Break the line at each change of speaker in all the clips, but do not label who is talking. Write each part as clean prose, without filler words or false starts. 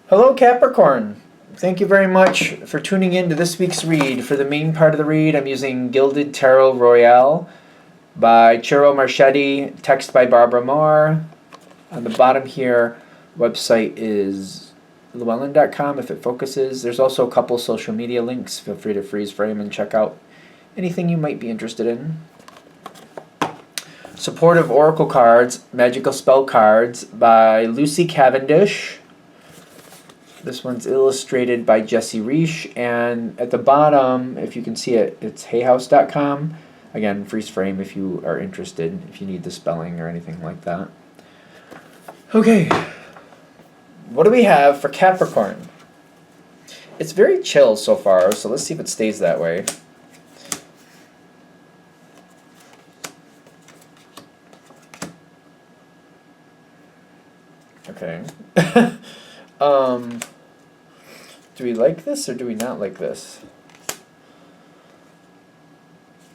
Hello, Capricorn. Thank you very much for tuning in to this week's read. For the main part of the read, I'm using Gilded Tarot Royale by Ciro Marchetti, text by Barbara Moore. On the bottom here, website is llewellyn.com if it focuses. There's also a couple social media links. Feel free to freeze frame and check out anything you might be interested in. Supportive Oracle Cards, Magical Spell Cards by Lucy Cavendish. This one's illustrated by Jesse Reish, and at the bottom, if you can see it, it's hayhouse.com. Again, freeze frame if you are interested, if you need the spelling or anything like that. Okay, what do we have for Capricorn? It's very chill so far, so let's see if it stays that way. Okay. Do we like this or do we not like this?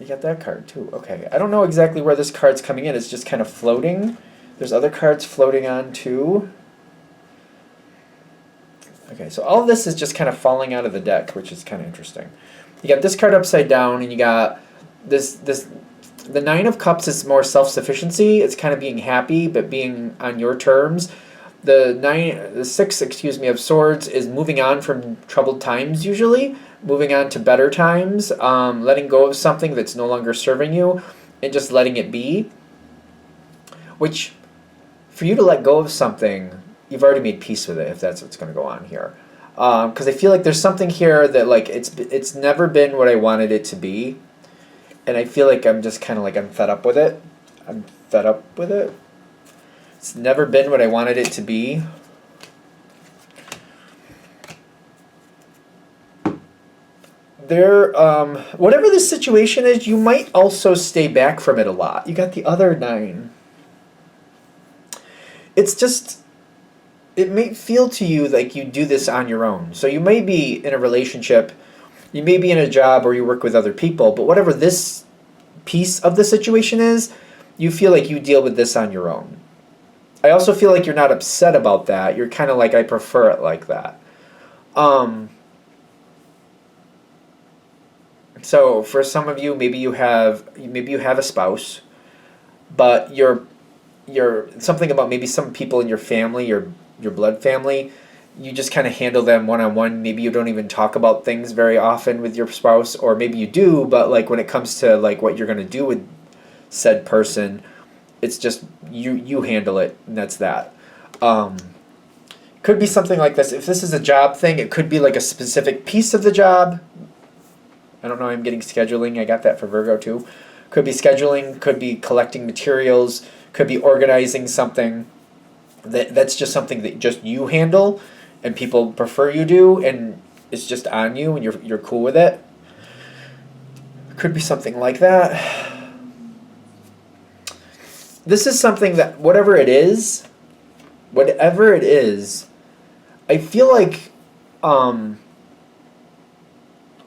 You got that card too. Okay. I don't know exactly where this card's coming in. It's just kind of floating. There's other cards floating on too. Okay, so all of this is just kind of falling out of the deck, which is kind of interesting. You got this card upside down, and you got this. The Nine of Cups is more self-sufficiency. It's kind of being happy, but being on your terms. The Six, of Swords is moving on from troubled times usually, moving on to better times, letting go of something that's no longer serving you, and just letting it be. Which, for you to let go of something, you've already made peace with it, if that's what's going to go on here. Because I feel like there's something here that like it's never been what I wanted it to be, and I feel like I'm just kind of like I'm fed up with it. I'm fed up with it. It's never been what I wanted it to be. Whatever the situation is, you might also stay back from it a lot. You got the other 9. It's just, it may feel to you like you do this on your own. So you may be in a relationship, you may be in a job or you work with other people, but whatever this piece of the situation is, you feel like you deal with this on your own. I also feel like you're not upset about that. You're kind of like, I prefer it like that. So for some of you, maybe you have a spouse, but you're something about maybe some people in your family, your blood family, you just kind of handle them one-on-one. Maybe you don't even talk about things very often with your spouse, or maybe you do, but like when it comes to like what you're going to do with said person, it's just you handle it, and that's that. Could be something like this. If this is a job thing, it could be like a specific piece of the job. I don't know, I'm getting scheduling. I got that for Virgo too. Could be scheduling, could be collecting materials, could be organizing something. That's just something that just you handle and people prefer you do, and it's just on you and you're cool with it. Could be something like that. This is something that, whatever it is, I feel like I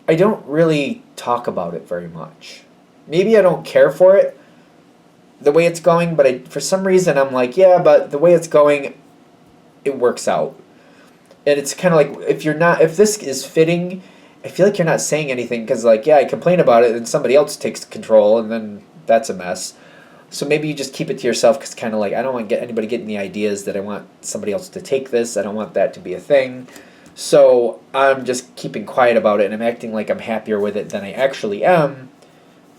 don't really talk about it very much. Maybe I don't care for it, the way it's going, but for some reason I'm like, yeah, but the way it's going, it works out. And it's kind of like, if this is fitting, I feel like you're not saying anything, because like, yeah, I complain about it, and somebody else takes control, and then that's a mess. So maybe you just keep it to yourself, because kind of like, I don't want anybody getting the ideas that I want somebody else to take this. I don't want that to be a thing. So I'm just keeping quiet about it, and I'm acting like I'm happier with it than I actually am,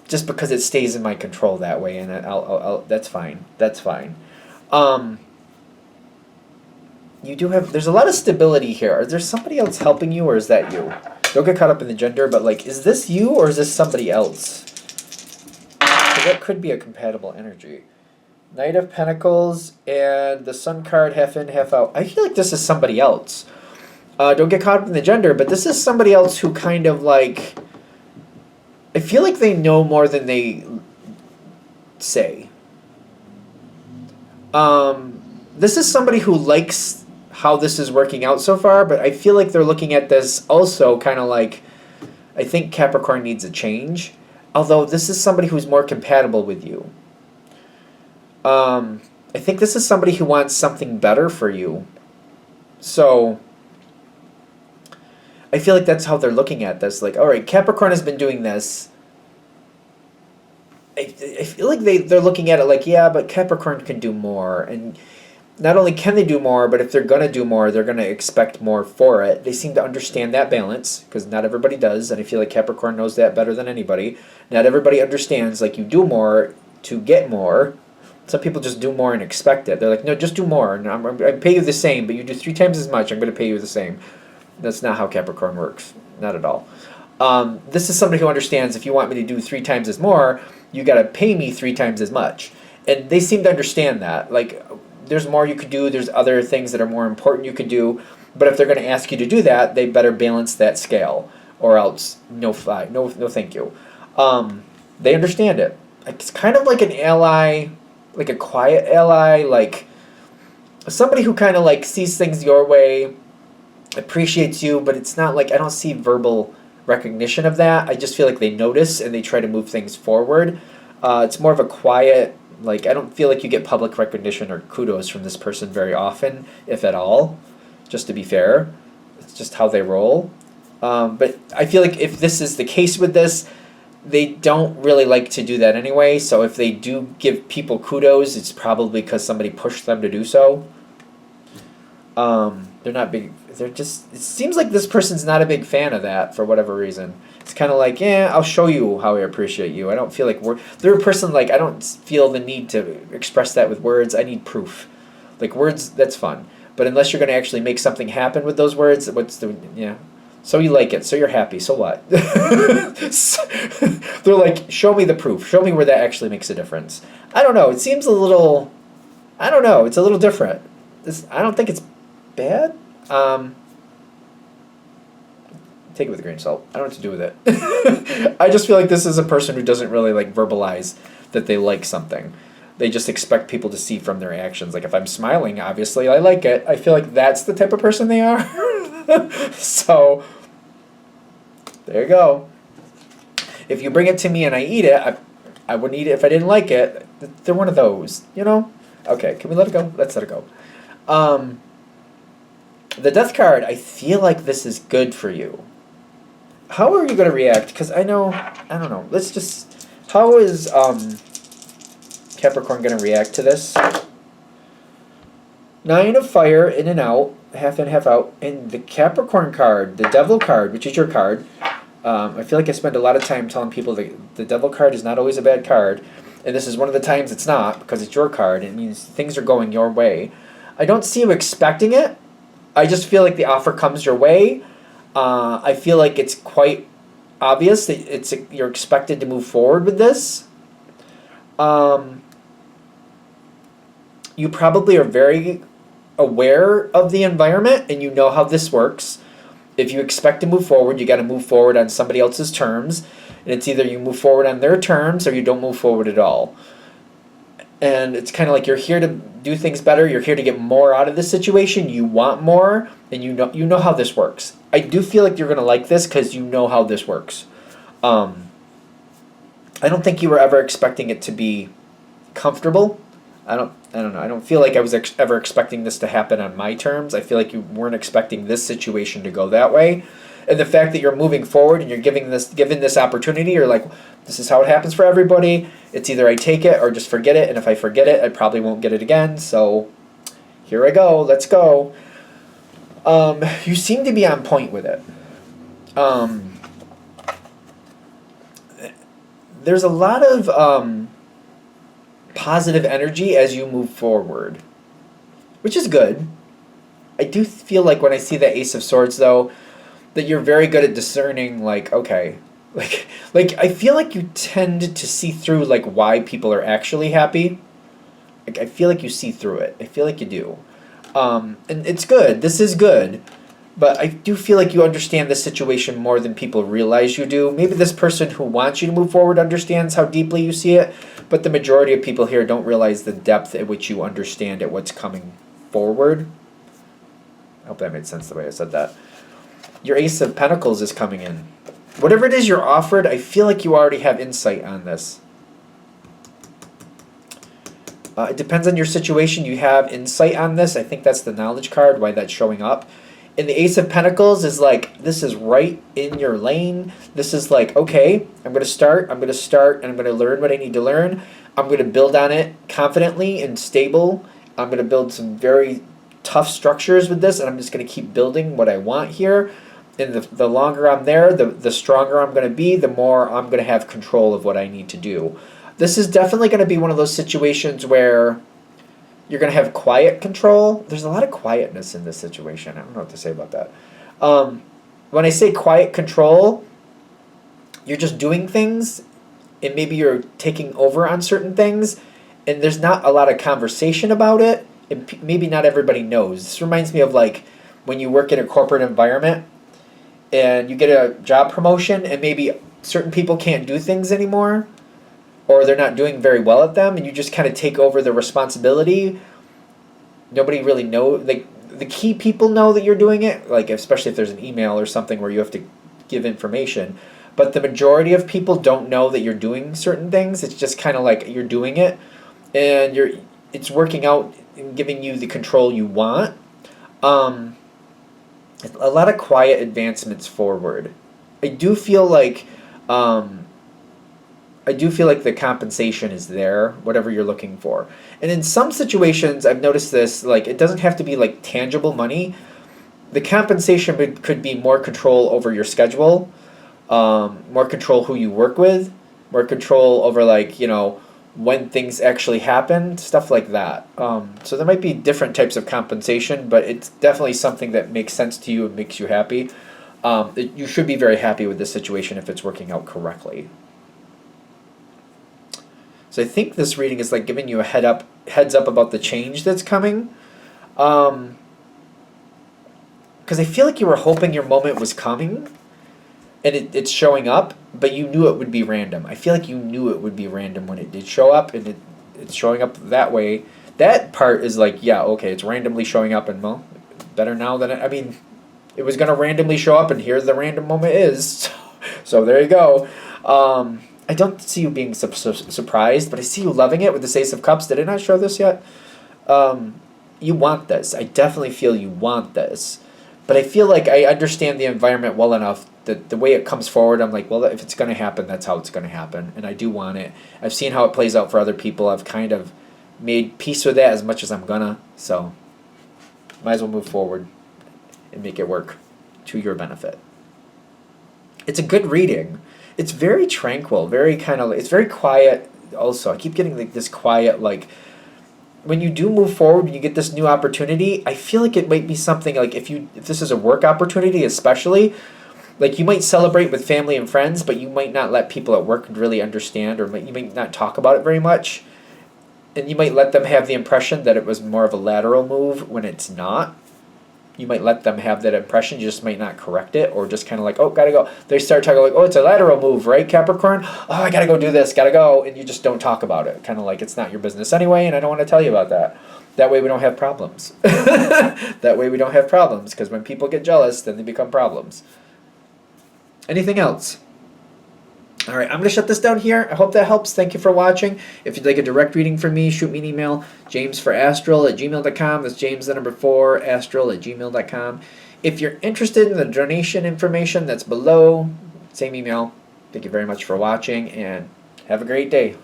just because it stays in my control that way, and I'll that's fine. That's fine. There's a lot of stability here. Is there somebody else helping you, or is that you? Don't get caught up in the gender, but like, is this you, or is this somebody else? That could be a compatible energy. Knight of Pentacles and the Sun card, half in, half out. I feel like this is somebody else. Don't get caught up in the gender, but this is somebody else who kind of like, I feel like they know more than they say. This is somebody who likes how this is working out so far, but I feel like they're looking at this also kind of like, I think Capricorn needs a change. Although this is somebody who's more compatible with you. I think this is somebody who wants something better for you. So I feel like that's how they're looking at this. Like, all right, Capricorn has been doing this. I feel like they're looking at it like, yeah, but Capricorn can do more. And not only can they do more, but if they're going to do more, they're going to expect more for it. They seem to understand that balance, because not everybody does, and I feel like Capricorn knows that better than anybody. Not everybody understands, like, you do more to get more. Some people just do more and expect it. They're like, no, just do more, and I pay you the same, but you do 3 times as much, I'm going to pay you the same. That's not how Capricorn works. Not at all. This is somebody who understands, if you want me to do 3 times as more, you got to pay me 3 times as much. And they seem to understand that. Like, there's more you could do, there's other things that are more important you could do, but if they're going to ask you to do that, they better balance that scale, or else no thank you. They understand it. It's kind of like an ally, like a quiet ally, like somebody who kind of like sees things your way, appreciates you, but it's not like, I don't see verbal recognition of that. I just feel like they notice and they try to move things forward. It's more of a quiet, like, I don't feel like you get public recognition or kudos from this person very often, if at all, just to be fair. It's just how they roll. But I feel like if this is the case with this, they don't really like to do that anyway, so if they do give people kudos, it's probably because somebody pushed them to do so. They're not big, they're just, it seems like this person's not a big fan of that for whatever reason. It's kind of like, yeah, I'll show you how I appreciate you. I don't feel like they're a person, like, I don't feel the need to express that with words. I need proof. Like, words, that's fun. But unless you're going to actually make something happen with those words, so you like it, so you're happy, so what? They're like, show me the proof. Show me where that actually makes a difference. I don't know. It seems a little, I don't know. It's a little different. I don't think it's bad. Take it with a grain of salt. I don't know what to do with it. I just feel like this is a person who doesn't really like verbalize that they like something. They just expect people to see from their actions. Like, if I'm smiling, obviously I like it. I feel like that's the type of person they are. So, there you go. If you bring it to me and I eat it, I wouldn't eat it if I didn't like it. They're one of those, you know? Okay, can we let it go? Let's let it go. The death card, I feel like this is good for you. How are you going to react? Because I don't know. Let's just, how is Capricorn going to react to this? 9 of fire, in and out, half in, half out. And the Capricorn card, the devil card, which is your card. I feel like I spend a lot of time telling people that the devil card is not always a bad card. And this is one of the times it's not, because it's your card. It means things are going your way. I don't see you expecting it. I just feel like the offer comes your way. I feel like it's quite obvious that you're expected to move forward with this. You probably are very aware of the environment and you know how this works. If you expect to move forward, you got to move forward on somebody else's terms. And it's either you move forward on their terms or you don't move forward at all. And it's kind of like you're here to do things better. You're here to get more out of this situation. You want more, and you know how this works. I do feel like you're going to like this because you know how this works. I don't think you were ever expecting it to be comfortable. I don't know. I don't feel like I was ever expecting this to happen on my terms. I feel like you weren't expecting this situation to go that way. And the fact that you're moving forward and you're given this opportunity, you're like, this is how it happens for everybody. It's either I take it or just forget it. And if I forget it, I probably won't get it again. So here I go. Let's go. You seem to be on point with it. There's a lot of positive energy as you move forward, which is good. I do feel like when I see the Ace of Swords, though, that you're very good at discerning, like, okay, like I feel like you tend to see through, like, why people are actually happy. Like, I feel like you see through it. I feel like you do. And it's good. This is good. But I do feel like you understand the situation more than people realize you do. Maybe this person who wants you to move forward understands how deeply you see it, but the majority of people here don't realize the depth at which you understand at what's coming forward. I hope that made sense the way I said that. Your Ace of Pentacles is coming in. Whatever it is you're offered, I feel like you already have insight on this. It depends on your situation. You have insight on this. I think that's the knowledge card, why that's showing up. And the Ace of Pentacles is like, this is right in your lane. This is like, okay, I'm going to start, and I'm going to learn what I need to learn. I'm going to build on it confidently and stable. I'm going to build some very tough structures with this, and I'm just going to keep building what I want here. And the longer I'm there, the stronger I'm going to be, the more I'm going to have control of what I need to do. This is definitely going to be one of those situations where you're going to have quiet control. There's a lot of quietness in this situation. I don't know what to say about that. When I say quiet control, you're just doing things, and maybe you're taking over on certain things, and there's not a lot of conversation about it, and maybe not everybody knows. This reminds me of like when you work in a corporate environment and you get a job promotion, and maybe certain people can't do things anymore, or they're not doing very well at them, and you just kind of take over the responsibility. Nobody really knows. Like, the key people know that you're doing it, like especially if there's an email or something where you have to give information. But the majority of people don't know that you're doing certain things. It's just kind of like you're doing it, and it's working out and giving you the control you want. A lot of quiet advancements forward. I do feel like the compensation is there, whatever you're looking for. And in some situations, I've noticed this, like, it doesn't have to be like tangible money. The compensation could be more control over your schedule, more control who you work with, more control over, like, when things actually happen, stuff like that. So there might be different types of compensation, but it's definitely something that makes sense to you and makes you happy. You should be very happy with this situation if it's working out correctly. So I think this reading is like giving you a heads up about the change that's coming. Because I feel like you were hoping your moment was coming, and it's showing up, but you knew it would be random. I feel like you knew it would be random when it did show up, and it's showing up that way. That part is like, yeah, okay, it's randomly showing up, and well, better now than it was going to randomly show up, and here the random moment is. So there you go. I don't see you being surprised, but I see you loving it with the Ace of Cups. Did I not show this yet? You want this. I definitely feel you want this. But I feel like I understand the environment well enough that the way it comes forward, I'm like, well, if it's going to happen, that's how it's going to happen. And I do want it. I've seen how it plays out for other people. I've kind of made peace with that as much as I'm going to. So might as well move forward and make it work to your benefit. It's a good reading. It's very tranquil, it's very quiet also. I keep getting like this quiet, like, when you do move forward and you get this new opportunity, I feel like it might be something like if this is a work opportunity especially, like you might celebrate with family and friends, but you might not let people at work really understand, or you might not talk about it very much. And you might let them have the impression that it was more of a lateral move when it's not. You might let them have that impression. You just might not correct it, or just kind of like, oh, gotta go. They start talking like, oh, it's a lateral move, right, Capricorn? Oh, I gotta go do this, gotta go. And you just don't talk about it. Kind of like it's not your business anyway, and I don't want to tell you about that. That way we don't have problems. Because when people get jealous, then they become problems. Anything else? All right, I'm going to shut this down here. I hope that helps. Thank you for watching. If you'd like a direct reading from me, shoot me an email, jamesforastral@gmail.com. That's James, the number 4, astral@gmail.com. If you're interested in the donation information, that's below. Same email. Thank you very much for watching, and have a great day.